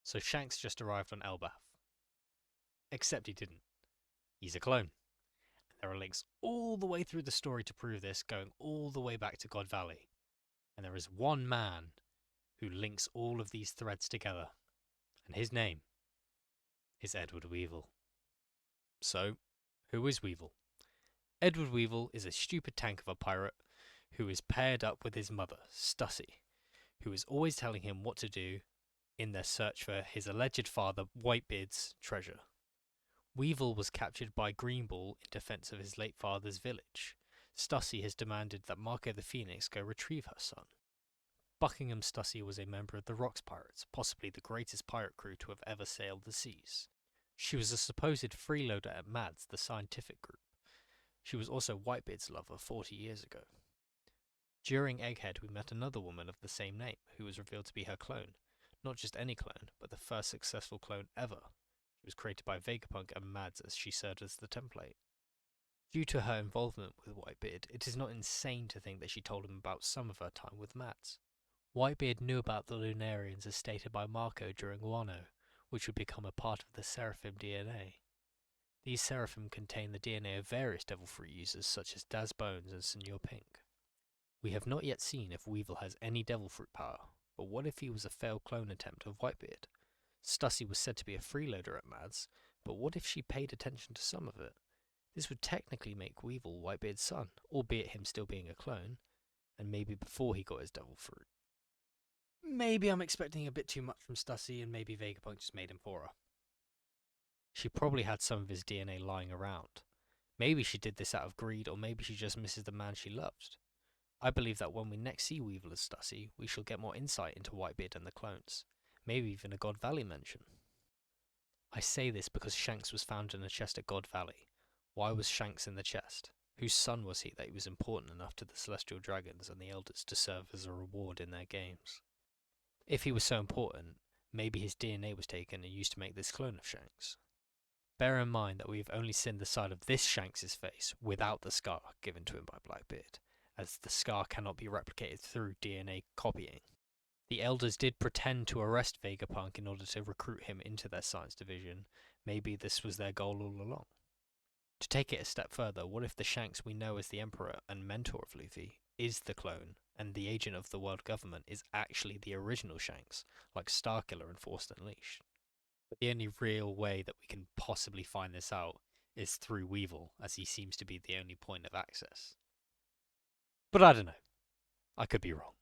So Shanks just arrived on Elbaf. Except he didn't. He's a clone. And there are links all the way through the story to prove this, going all the way back to God Valley. And there is one man who links all of these threads together. And his name is Edward Weevil. So, who is Weevil? Edward Weevil is a stupid tank of a pirate who is paired up with his mother, Stussy, who is always telling him what to do in their search for his alleged father, Whitebeard's treasure. Weevil was captured by Greenball in defense of his late father's village. Stussy has demanded that Marco the Phoenix go retrieve her son. Buckingham Stussy was a member of the Rocks Pirates, possibly the greatest pirate crew to have ever sailed the seas. She was a supposed freeloader at MADS, the scientific group. She was also Whitebeard's lover 40 years ago. During Egghead, we met another woman of the same name, who was revealed to be her clone. Not just any clone, but the first successful clone ever. She was created by Vegapunk and Mads as she served as the template. Due to her involvement with Whitebeard, it is not insane to think that she told him about some of her time with Mads. Whitebeard knew about the Lunarians as stated by Marco during Wano, which would become a part of the Seraphim DNA. These Seraphim contain the DNA of various Devil Fruit users such as Daz Bones and Senor Pink. We have not yet seen if Weevil has any Devil Fruit power, but what if he was a failed clone attempt of Whitebeard? Stussy was said to be a freeloader at Mads, but what if she paid attention to some of it? This would technically make Weevil Whitebeard's son, albeit him still being a clone, and maybe before he got his Devil Fruit. Maybe I'm expecting a bit too much from Stussy, and maybe Vegapunk just made him for her. She probably had some of his DNA lying around. Maybe she did this out of greed, or maybe she just misses the man she loved. I believe that when we next see Weevil as Stussy, we shall get more insight into Whitebeard and the clones. Maybe even a God Valley mention. I say this because Shanks was found in a chest at God Valley. Why was Shanks in the chest? Whose son was he that he was important enough to the Celestial Dragons and the Elders to serve as a reward in their games? If he was so important, maybe his DNA was taken and used to make this clone of Shanks. Bear in mind that we have only seen the side of this Shanks' face without the scar given to him by Blackbeard, as the scar cannot be replicated through DNA copying. The Elders did pretend to arrest Vegapunk in order to recruit him into their science division. Maybe this was their goal all along. To take it a step further, what if the Shanks we know as the Emperor and mentor of Luffy is the clone, and the agent of the world government is actually the original Shanks, like Starkiller and Force Unleashed? But the only real way that we can possibly find this out is through Weevil, as he seems to be the only point of access. But I don't know. I could be wrong.